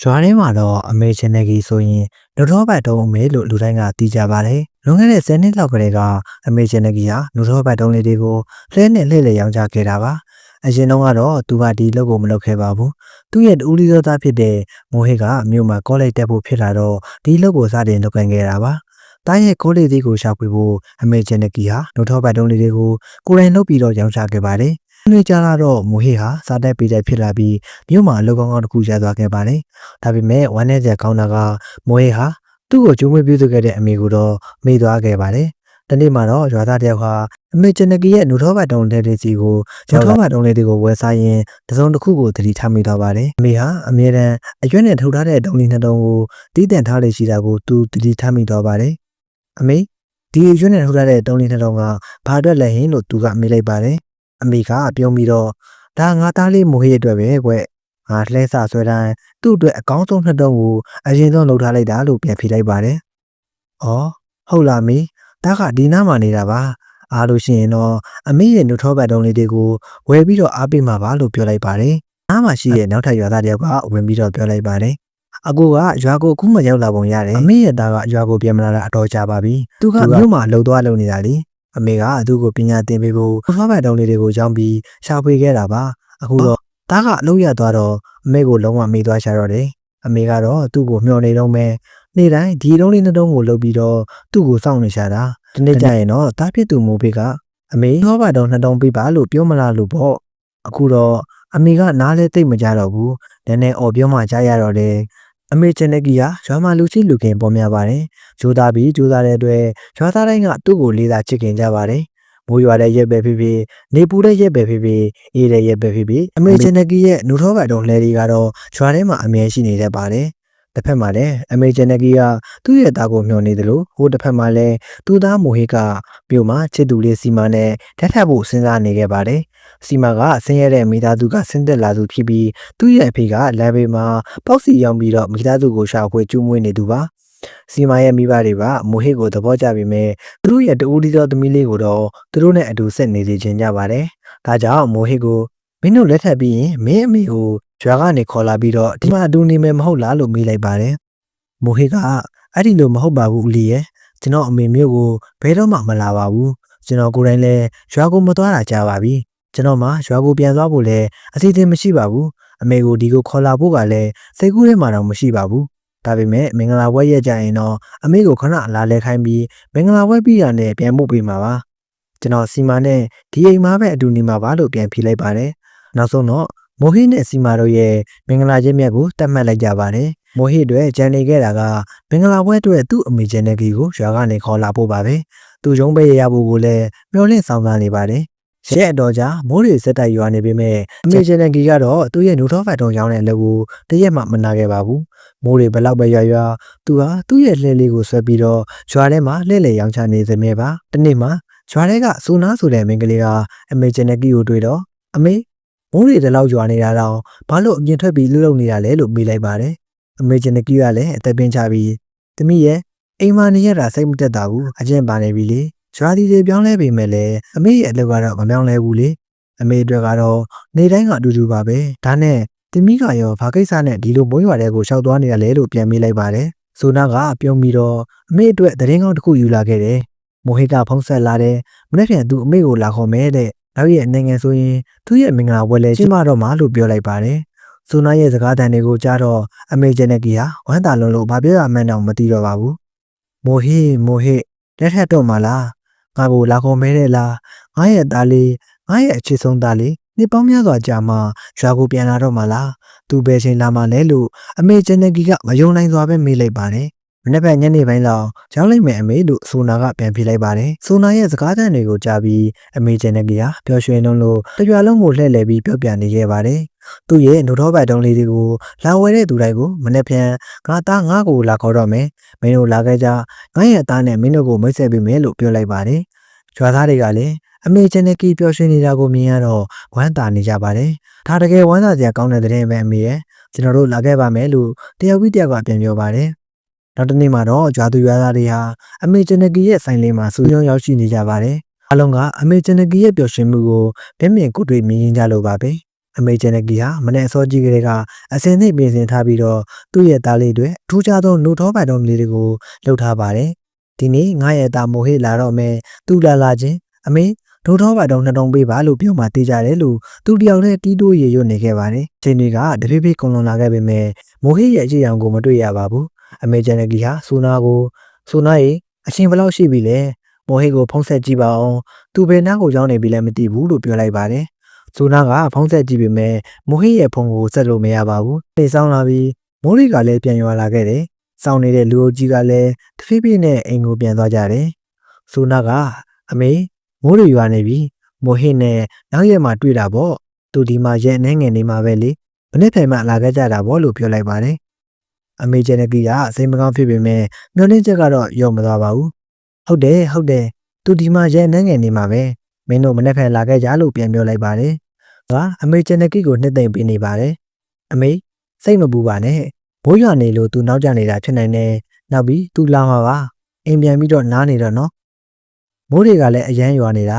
ရွာထဲမှာတော့အမေချင်းနေကြီးဆိုရင်လူတော်ဘတ်တုံးအမေလို့လူတိုင်းကသိကြပါတယ်။လွန်ခဲ့တဲ့10နှစ်လောက်ကလေးကအမေချင်းနေကြီးဟာလူတော်ဘတ်တုံးလေးတွေကိုလှဲနဲ့လှည့်လည်ရောင်းချခဲ့တာပါ။အရင်တုန်းကတော့သူကဒီလုပ်ကိုမလုပ်ခဲ့ပါဘူး။သူ့ရဲ့ဦးလီသောသားဖြစ်တဲ့မိုဟစ်ကမြို့မှာကောလိပ်တက်ဖို့ဖြစ်လာတော့ဒီလုပ်ကိုစတင်လုပ်ကိုင်ခဲ့တာပါ။တားရဲ့ကောလိပ်သေးကိုရှာဖွေဖို့အမေချင်းနေကြီးဟာလူတော်ဘတ်တုံးလေးတွေကိုကိုယ်တိုင်လုပ်ပြီးတော့ရောင်းချခဲ့ပါတယ်။နေ့ကြလာတော့မိုဟစ်ဟာစားတက်ပေးတဲ့ဖြစ်လာပြီးမြို့မှာအလုပ်ကောင်းကောင်းတစ်ခုရသွားခဲ့ပါတယ်။ဒါပေမဲ့ဝမ်းနဲ့ချက်ကောင်းတာကမိုဟစ်ဟာသူ့ကိုကျိုးမွေးပြုစုခဲ့တဲ့အမေကိုတော့မေ့သွားခဲ့ပါတယ်။တနေ့မှာတော့ရွာသားတယောက်ဟာအမေချနကီရဲ့နူထောဘတ်တုံးတဲ့လေးစီကိုနူထောဘတ်တုံးလေးတွေကိုဝယ်စားရင်တစုံတစ်ခုကိုသတိထားမိသွားပါတယ်။အမေဟာအမြဲတမ်းအရွက်နဲ့ထုတ်ထားတဲ့တုံးလေးနှစ်တုံးကိုတီးတန့်ထားလေရှိတာကိုသူသတိထားမိသွားပါတယ်။အမေဒီအရွက်နဲ့ထုတ်ထားတဲ့တုံးလေးနှစ်တုံးကဘာအတွက်လဲဟင်လို့သူကမေးလိုက်ပါတယ်။အမေကပြုံးပြီးတော့ဒါငါသားလေးမိုဟစ်အတွက်ပဲကွ။ငါလှဲစာဆွဲတိုင်းသူ့အတွက်အကောင်းဆုံးနှစ်တုံးကိုအရင်ဆုံးလှုပ်ထားလိုက်တာလို့ပြန်ဖြေလိုက်ပါတယ်။အော်ဟုတ်လားမေ။တားကဒီနားမှာနေတာပါ။အားလို့ရှိရင်တော့အမေရဲ့နူထောဘတ်တုံးလေးတွေကိုဝယ်ပြီးတော့အားပေးမှာပါလို့ပြောလိုက်ပါတယ်။နားမှာရှိတဲ့နောက်ထပ်ရွာသားတယောက်ကဝင်ပြီးတော့ပြောလိုက်ပါတယ်။အကူကရွာကိုအခုမှရောက်လာပုံရတယ်။အမေရဲ့သားကရွာကိုပြန်မလာတာအတော်ကြာပါပြီ။သူကမြို့မှာလှုပ်သွားလုံနေတာလေ။အမေကသူ့ကိုပညာသင်ပေးဖို့နူထောဘတ်တုံးလေးတွေကိုရောင်းပြီးရှာဖွေခဲ့တာပါ။အခုတော့တားကအလုပ်ရသွားတော့အမေကိုလုံးဝမေ့သွားချတော့တယ်။အမေကတော့သူ့ကိုမျှော်နေတော့မယ်။နေ့တိုင်းဒီတုံးလေးနှစ်တုံးကိုလုပ်ပြီးတော့သူ့ကိုစောင့်နေရှာတာ။ဒီနေ့ကျရင်တော့တားဖြစ်သူမိုးဖေကအမေထောပါတုံးနှစ်တုံးပေးပါလို့ပြောမလားလို့ပေါ့။အခုတော့အမေကနားလဲသိမ့်မကြတော့ဘူး။နည်းနည်းအော်ပြောမှကြားရတော့တယ်။အမေချန်နက်ကီကရွာမှာလူချင်းလူခင်ပေါ်များပါတယ်။ဂျိုးသားပြီးဂျိုးသားတဲ့အတွက်ရွာသားတိုင်းကသူ့ကိုလေးစားချစ်ခင်ကြပါတယ်။မိုးရွာတဲ့ရက်ပဲဖြစ်ဖြစ်နေပူတဲ့ရက်ပဲဖြစ်ဖြစ်အေးတဲ့ရက်ပဲဖြစ်ဖြစ်အမေချန်နက်ကီရဲ့နူထောဘတ်တုံးလှဲတွေကတော့ရွာထဲမှာအမြဲရှိနေတတ်ပါတယ်။တစ်ဖက်မှာလည်းအမေချန်နက်ကီကသူ့ရဲ့သားကိုမျှော်နေတယ်လို့ဟိုတစ်ဖက်မှာလည်းသူ့သားမိုဟစ်ကမြို့မှာချစ်သူလေးစီမာနဲ့ထပ်ထပ်ဖို့စဉ်းစားနေခဲ့ပါတယ်။စီမာကဆင်းရဲတဲ့မိသားစုကဆင်းသက်လာသူဖြစ်ပြီးသူ့ရဲ့အဖေကလမ်းဘေးမှာပေါက်စီရောင်းပြီးတော့မိသားစုကိုရှာဖွေကျူးမွေးနေသူပါ။စီမာရဲ့မိဘတွေကမိုဟစ်ကိုသဘောကျပြီးမြဲသူတို့ရဲ့တူဦးဒီသောသမီးလေးကိုတော့သူတို့နဲ့အတူဆက်နေစေချင်ကြပါတယ်။ဒါကြောင့်မိုဟစ်ကိုမင်းတို့လက်ထပ်ပြီးရင်မင်းအမေကိုရွာကနေခေါ်လာပြီးတော့ဒီမှာအတူနေမယ်မဟုတ်လားလို့မေးလိုက်ပါတယ်။မိုဟစ်ကအဲ့ဒီလိုမဟုတ်ပါဘူးဦးလေးရဲ့ကျွန်တော်အမေမျိုးကိုဘယ်တော့မှမလာပါဘူး။ကျွန်တော်ကိုယ်တိုင်လည်းရွာကိုမသွားတာကြာပါပြီ။ကျွန်တော်မှရွာကိုပြန်သွားဖို့လည်းအစီအစဉ်မရှိပါဘူး။အမေကိုဒီကိုခေါ်လာဖို့ကလည်းစိတ်ကူးထဲမှာတော့မရှိပါဘူး။ဒါပေမဲ့မင်္ဂလာပွဲရက်ကြရင်တော့အမေကိုခဏလာလဲခိုင်းပြီးမင်္ဂလာပွဲပြီးရတဲ့ပြန်ဖို့ပေးမှာပါကျွန်တော်စီမာနဲ့ဒီအိမ်မှာပဲအတူနေမှာပါလို့ပြန်ဖြေလိုက်ပါတယ်နောက်ဆုံးတော့မိုဟစ်နဲ့စီမာတို့ရဲ့မင်္ဂလာချင်းမြတ်ကိုတတ်မှတ်လိုက်ကြပါတယ်မိုဟစ်အတွက်ကြံနေခဲ့တာကမင်္ဂလာပွဲအတွက်သူ့အမေချင်းနဲ့ကြီးကိုရွာကနေခေါ်လာဖို့ပါပဲသူရုံးပေးရဖို့ကိုလည်းမျှော်လင့်ဆောင်စားနေပါတယ်ရက်အတော်ကြာမိုးတွေစက်တိုက်ရွာနေပေမဲ့အမေချင်းနဲ့ကြီးကတော့သူ့ရဲ့နူထောဖတ်တုံးရောင်းတဲ့အလုပ်ကိုတရက်မှမနာခဲ့ပါဘူးမိုးတွေဘလောက်ပဲရွာသူဟာသူ့ရဲ့လှဲလေးကိုဆွဲပြီးတော့ရွာထဲမှာလှဲ့လေရောင်းချနေစမြဲပါတနေ့မှာရွာထဲကစူနာဆိုတဲ့မိန်းကလေးကအမေချင်းနဲ့ကြီးကိုတွေ့တော့အမေမိုးတွေတလောက်ရွာနေတာတော့ဘာလို့အပြင်ထွက်ပြီးလှုပ်လှုပ်နေတာလဲလို့မေးလိုက်ပါတယ်အမေချင်းနဲ့ကြီးကလည်းအသက်ပင်ချပြီးသမီးရဲ့အိမ်မှာနေရတာစိတ်မတက်တာဘူးအကျင့်ပါနေပြီလေရွာဒီတွေပြောင်းလဲပေမဲ့လည်းအမေရဲ့အလုပ်ကတော့မပြောင်းလဲဘူးလေအမေအတွက်ကတော့နေတိုင်းကအတူတူပါပဲဒါနဲ့သမီးကရောဘာကိစ္စနဲ့ဒီလိုမိုးရွာတဲ့ကိုရှောက်သွားနေရလဲလို့ပြန်မေးလိုက်ပါတယ်ဆိုနာကပြုံးပြီးတော့အမေအတွက်သတင်းကောင်းတစ်ခုယူလာခဲ့တယ်မိုဟစ်ကဖုံးဆက်လာတယ်မနေ့ပြန်သူအမေကိုလာခေါ်မယ်တဲ့နောက်ရဲ့နိုင်ငံဆိုရင်သူ့ရဲ့မင်္ဂလာပွဲလဲကျင်းပတော့မှာလို့ပြောလိုက်ပါတယ်ဆိုနာရဲ့စကားတန်တွေကိုကြားတော့အမေဂျန်နကီဟာဝမ်းသာလုံးလို့ဘာပြောရမှန်းတော့မသိတော့ပါဘူးမိုဟစ်လက်ထက်တော့မှလားငါကိုလာခေါ်မဲတဲ့လားငါရဲ့သားလေးငါရဲ့အချစ်ဆုံးသားလေးနှစ်ပေါင်းများစွာကြာမှရွာကိုပြန်လာတော့မှလားသူဘယ်ချိန်လာမှလဲလို့အမေဂျန်နကီကမယုံနိုင်စွာပဲမေးလိုက်ပါတယ်မနေ့ကညနေပိုင်းလောက်ရောက်လိုက်မယ်အမေလို့ဆိုနာကပြန်ပြေးလိုက်ပါတယ်ဆိုနာရဲ့စကားသံတွေကိုကြားပြီးအမေဂျန်နကီဟာပျော်ရွှင်လုံးလို့တရွာလုံးကိုလှည့်လည်ပြီးပြောပြနေခဲ့ပါတယ်သူ့ရဲ့နူထောဘတ်တုံးလေးတွေကိုလာဝဲတဲ့သူတိုင်းကိုမနေ့ပြန်ငါသားငါကိုလာခေါ်တော့မယ်မင်းတို့လာခဲ့ကြငါရဲ့အသားနဲ့မင်းတို့ကိုမိတ်ဆက်ပေးမယ်လို့ပြောလိုက်ပါတယ်ရွာသားတွေကလည်းအမေချန်နကီပျော်ရွှင်နေတာကိုမြင်ရတော့ဝမ်းသာနေကြပါတယ်။ဒါတကယ်ဝမ်းသာစရာကောင်းတဲ့တဲ့ပဲအမေရဲ့ကျွန်တော်တို့လာခဲ့ပါမယ်လို့တယောက်ပြီးတယောက်ကပြန်ပြောပါတယ်။နောက်တစ်နေ့မှာတော့ဂျွာသူရွာသားတွေဟာအမေချန်နကီရဲ့ဆိုင်လေးမှာစူးရုံရောက်ရှိနေကြပါတယ်။အားလုံးကအမေချန်နကီရဲ့ပျော်ရွှင်မှုကိုမျက်မြင်ကိုယ်တွေ့မြင်ကြလို့ပါပဲ အမေဂျန်နကီဟာမနေ့အစောကြီးကလေးကအစင်းသိပြင်ဆင်ထားပြီးတော့သူ့ရဲ့သားလေးတွေထူးခြားသောနှုတ်ထောပတ်တုံးလေးတွေကိုလှုပ်ထားပါတယ်ဒီနေ့ငါရဲ့သားမိုဟေလာတော့မယ်သူလာချင်းအမေနှုတ်ထောပတ်တုံး2 တုံးပေးပါလို့ပြောမှတေးကြတယ်လို့သူတယောက်တည်းတီးတိုးရေရွတ်နေခဲ့ပါတယ်ချိန်တွေကတဖြည်းဖြည်းကုန်လွန်လာခဲ့ပေမဲ့မိုဟေရဲ့အခြေအောင်ကိုမတွေ့ရပါဘူးအမေဂျန်နကီဟာဆိုနာရေအချင်းဘယ်လောက်ရှိပြီလဲမိုဟေကိုဖုံးဆက်ကြည့်ပါအောင်သူဘယ်နှန်းကိုရောက်နေပြီလဲမသိဘူးလို့ပြောလိုက်ပါတယ်ဆိုနာကဖုံးဆက်ကြည့်ပေမဲ့မိုဟေရဲ့ဖုန်းကိုဆက်လို့မရပါဘူးနေဆောင်လာပြီးမိုးရီကလည်းပြန်ရွာလာခဲ့တယ်စောင်းနေတဲ့လူအုပ်ကြီးကလည်းတဖြည်းဖြည်းနဲ့အိမ်ကိုပြန်သွားကြတယ်ဆိုနာကအမေမိုးရီရွာနေပြီမိုဟေနဲ့နောက်ရက်မှတွေ့တာပေါ့သူဒီမှာရဲ့အနေငယ်နေမှာပဲလေမနေ့ဖယ်မှလာခဲ့ကြတာပေါ့လို့ပြောလိုက်ပါတယ်အမေဂျန်နကီကစိတ်မကောင်းဖြစ်ပေမဲ့မျောလင်းချက်ကတော့ယော့မသွားပါဘူးဟုတ်တယ်သူဒီမှာရဲ့အနေငယ်နေမှာပဲမင်းတို့မနေ့ဖယ်လာခဲ့ကြလို့ပြန်ပြောလိုက်ပါတယ်အမေဂျန်နကီကိုနှစ်သိမ့်ပေးနေပါတယ်အမေစိတ်မပူပါနဲ့မိုးရွာနေလို့သူနောက်ကျနေတာဖြစ်နိုင်တယ်နောက်ပြီးသူလာမှာပါအိမ်ပြန်ပြီးတော့နားနေတော့နော်မိုးတွေကလည်းအရန်ရွာနေတ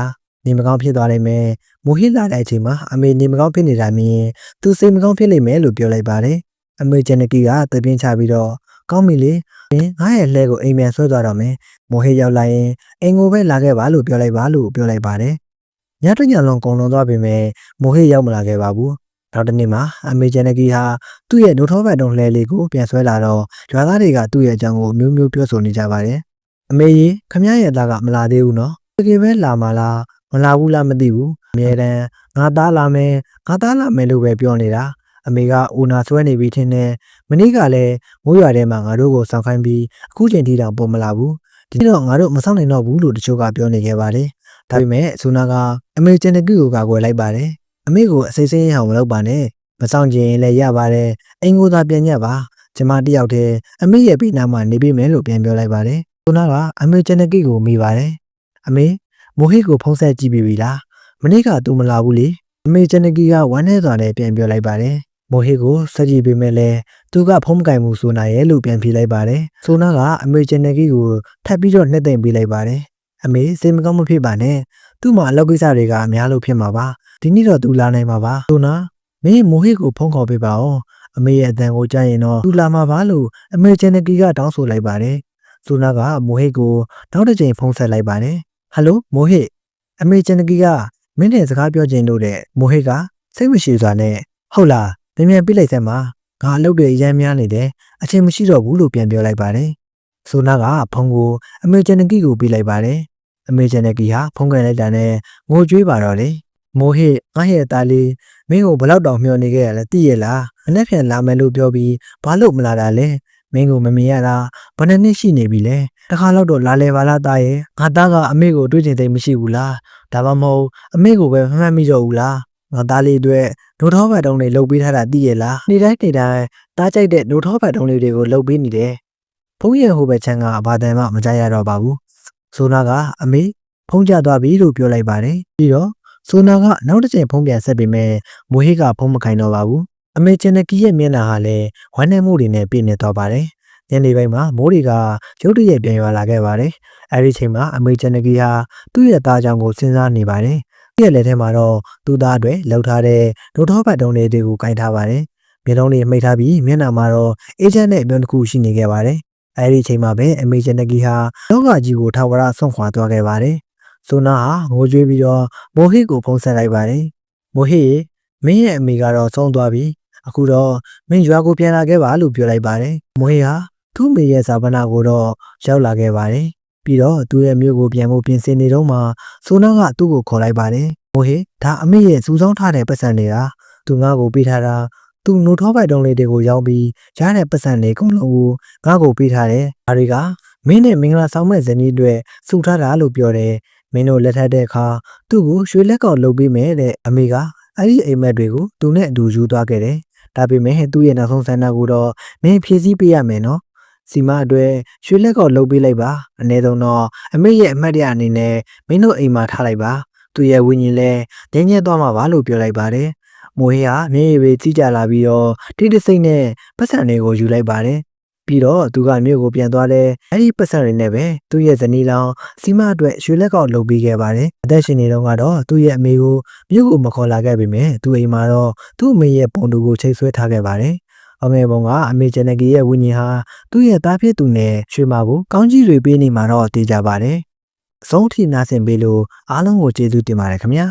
ာနေမကောင်းဖြစ်သွားလိမ့်မယ်မိုးဟိလာတဲ့အချိန်မှာအမေနေမကောင်းဖြစ်နေတာမြင်သူစိတ်မကောင်းဖြစ်လိမ့်မယ်လို့ပြောလိုက်ပါတယ်အမေဂျန်နကီကသပြင်းချပြီးတော့ကောင်းပြီလေငါရဲ့လှဲကိုအိမ်ပြန်ဆွဲသွားတော့မယ်မိုးဟိရောက်လာရင်အိမ်ကိုပဲလာခဲ့ပါလို့ပြောလိုက်ပါတယ်ညတညလုံးကုန်လွန်သွားပေမဲ့မိုဟေရောက်မလာခဲ့ပါဘူးနောက်တနေ့မှာအမေဂျန်နကီဟာသူ့ရဲ့နှုတ်ထောပတ်တုံးလှဲလေးကိုပြန်ဆွဲလာတော့ရွာသားတွေကသူ့ရဲ့အကြောင်းကိုမျိုးမျိုးပြောဆိုနေကြပါတယ်အမေကြီးခမရဲ့သားကမလာသေးဘူးနော်တကယ်ပဲလာမလားမလာဘူးလားမသိဘူးအမြဲတမ်းငါသားလာမယ်လို့ပဲပြောနေတာအမေကအိုနာဆွဲနေပြီထင်တယ်မနေ့ကလည်းမိုးရွာထဲမှာငါတို့ကိုစောင့်ခိုင်းပြီးအခုချိန်ထိတောင်ပေါ်မလာဘူးဒီတော့ငါတို့မဆောင်နိုင်တော့ဘူးလို့တချို့ကပြောနေခဲ့ပါတယ်ဒါပေမဲ့ဆိုနာကအမေဂျန်နကီကိုကာကွယ်လိုက်ပါတယ်အမေကိုအစိမ့်စိမ့်အောင်မလုပ်ပါနဲ့မဆောင်ကျင်လည်းရပါတယ်အိမ်ကိုသာပြန်ညက်ပါကျမတယောက်တည်းအမေရဲ့ဘေးနားမှာနေပြီမယ်လို့ပြန်ပြောလိုက်ပါတယ်ဆိုနာကအမေဂျန်နကီကိုမိပါတယ်အမေမိုဟေကိုဖုံးဆက်ကြည့်ပြီလားမနေ့ကသူမလာဘူးလေအမေဂျန်နကီကဝမ်းနေစွာနဲ့ပြန်ပြောလိုက်ပါတယ်မိုဟေကိုဆက်ကြည့်ပေမဲ့လည်းသူကဖုံးမကင်မှုဆိုနာရဲ့လို့ပြန်ဖြေလိုက်ပါတယ်ဆိုနာကအမေဂျန်နကီကိုထပ်ပြီးတော့နှက်သိမ့်ပေးလိုက်ပါတယ်အမေစိတ်မကောင်းမဖြစ်ပါနဲ့သူ့မှာအလုပ်ကိစ္စတွေကအများလို့ဖြစ်မှာပါဒီနေ့တော့သူလာနိုင်မှာပါဆိုနာမင်းမိုဟေကိုဖုန်းခေါ်ပေးပါဦးအမေရဲ့အတန်ကိုကြားရင်တော့သူလာမှာပါလို့အမေဂျန်နကီကတောင်းဆိုလိုက်ပါတယ်ဆိုနာကမိုဟေကိုနောက်တစ်ချိန်ဖုန်းဆက်လိုက်ပါတယ်ဟယ်လိုမိုဟေအမေဂျန်နကီကမင်းနဲ့စကားပြောချင်လို့တဲ့မိုဟေကစိတ်မရှိစွာနဲ့ဟုတ်လားမြန်ပြလိုက်စမ်းပါငါအလုပ်တွေအများများနေတယ်အချိန်မရှိတော့ဘူးလို့ပြန်ပြောလိုက်ပါတယ်ဆိုနာကဖုန်းကိုအမေဂျန်နကီကိုပေးလိုက်ပါတယ်အမေဂျန်နကီဟာဖုန်းကန်လိုက်တာနဲ့ငိုကြွေးပါတော့လေမိုဟေငါရဲ့သားလေးမင်းကိုဘလောက်တောင်မျှော်နေခဲ့ရလဲသိရလားမနေ့ပြန်လာမယ်လို့ပြောပြီးဘာလို့မလာတာလဲမင်းကိုမမြင်ရတာဘယ်နှစ်ရှိနေပြီလဲတခါတော့လာလဲပါလားသားရဲ့ငါသားကအမေကိုတွေးချင်သိမရှိဘူးလားဒါမှမဟုတ်အမေကိုပဲမှတ်မိတော့ဘူးလားငါသားလေးအတွက်နှုတ်ထောပတ်တုံးတွေလှုပ်ပေးထားတာသိရလားနေ့တိုင်းတားကြိုက်တဲ့နှုတ်ထောပတ်တုံးလေးတွေကိုလှုပ်ပေးနေတယ်ဖုန်းရဲ့ဟိုဘက်ချမ်းကဘာတန်မှမကြရတော့ပါဘူးဆိုနာကအမေဖုန်းကျသွားပြီလို့ပြောလိုက်ပါတယ်ပြီးတော့ဆိုနာကနောက်တစ်ချိန်ဖုန်းပြန်ဆက်ပေမဲ့မိုဟေကဖုန်းမခိုင်တော့ပါဘူးအမေဂျန်နကီရဲ့မျက်နှာဟာလည်းဝမ်းနည်းမှုတွေနဲ့ပြည့်နေတော့ပါတယ်ညနေပိုင်းမှာမိုးတွေကရုတ်တရက်ပြန်ရွာလာခဲ့ပါတယ်အဲဒီချိန်မှာအမေဂျန်နကီဟာသူ့ရဲ့သားကြောင့်ကိုစဉ်းစားနေပါတယ်သူ့ရဲ့လက်ထဲမှာတော့သူ့သားအတွက်လှုပ်ထားတဲ့နှုတ်ထောပတ်တုံးလေးတွေကိုကင်ထားပါတယ်မျက်လုံးလေးမှိတ်ထားပြီးမျက်နှာမှာတော့အေဂျင့်နဲ့အပြုံးတစ်ခုရှိနေခဲ့ပါတယ်အဲဒီချိန်မှာပဲအမေဂျန်နကီဟာလောကကြီးကိုထာဝရဆုံးခွာသွားခဲ့ပါတယ်ဆိုနာဟာငိုကြွေးပြီးတော့မိုဟေကိုဖုန်းဆက်လိုက်ပါတယ်မိုဟေမင်းရဲ့အမေကတော့ဆုံးသွားပြီအခုတော့မင်းရွာကိုပြန်လာခဲ့ပါလို့ပြောလိုက်ပါတယ်မိုဟေဟာသူ့မေရဲ့ဇာပနာကိုတော့ရောက်လာခဲ့ပါတယ်ပြီးတော့သူ့ရဲ့မြို့ကိုပြန်ဖို့ပြင်ဆင်နေတော့မှဆိုနာကသူ့ကိုခေါ်လိုက်ပါတယ်မိုဟေဒါအမေရဲ့စူဆောင်းထားတဲ့ပတ်စံနေတာသူငါ့ကိုပေးထားတာသူနှုတ်ထောပိုက်တုံးလေးတွေကိုရောင်းပြီးရတဲ့ပတ်စံတွေအကုန်လုံးကိုငါ့ကိုပေးထားတယ်ဒါတွေကမင်းနဲ့မင်္ဂလာဆောင်မဲ့ဇနီးအတွက်စုထားတာလို့ပြောတယ်မင်းတို့လက်ထပ်တဲ့အခါသူ့ကိုရွှေလက်ကောက်လုပ်ပေးမယ်တဲ့အမေကအဲ့ဒီအိမ်မက်တွေကိုသူနဲ့အတူယူသွားခဲ့တယ်ဒါပေမဲ့သူ့ရဲ့နောက်ဆုံးဆန္ဒကိုတော့မင်းဖြည့်ဆည်းပေးရမယ်နော်စီမအတွက်ရွှေလက်ကောက်လုပ်ပေးလိုက်ပါအနည်းဆုံးတော့အမေရဲ့အမတ်ရအနေနဲ့မင်းတို့အိမ်မှာထားလိုက်ပါသူ့ရဲ့ဝိညာဉ်လဲငြင်းငြဲသွားမှာပါလို့ပြောလိုက်ပါတယ်မိုဟေဟာမျက်ရည်ပဲကြီးကြလာပြီးတော့တိတိစိတ်နဲ့ပတ်စံတွေကိုယူလိုက်ပါတယ် ပြီးတော့သူကမြို့ကိုပြန်သွားတယ်အဲ့ဒီပတ်စံတွေနဲ့ပဲသူ့ရဲ့ဇနီးလောင်စီမအတွက်ရွှေလက်ကောက်လုပ်ပေးခဲ့ပါတယ်အသက်ရှင်နေတော့ကတော့သူ့ရဲ့အမေကိုမြို့ကိုမခေါ်လာခဲ့ပေမဲ့သူ့အိမ်မှာတော့သူ့အမေရဲ့ပုံတူကိုချိတ်ဆွဲထားခဲ့ပါတယ်အငယ်ပုံကအမေဂျန်နဂီရဲ့ဝိညာဉ်ဟာသူ့ရဲ့သားဖြစ်သူနဲ့ရွှေမာကိုကောင်းကြီးတွေပေးနေမှာတော့သိကြပါတယ်အဆုံးထိနားဆင်ပေးလို့အားလုံးကိုကျေးဇူးတင်ပါတယ်ခင်ဗျာ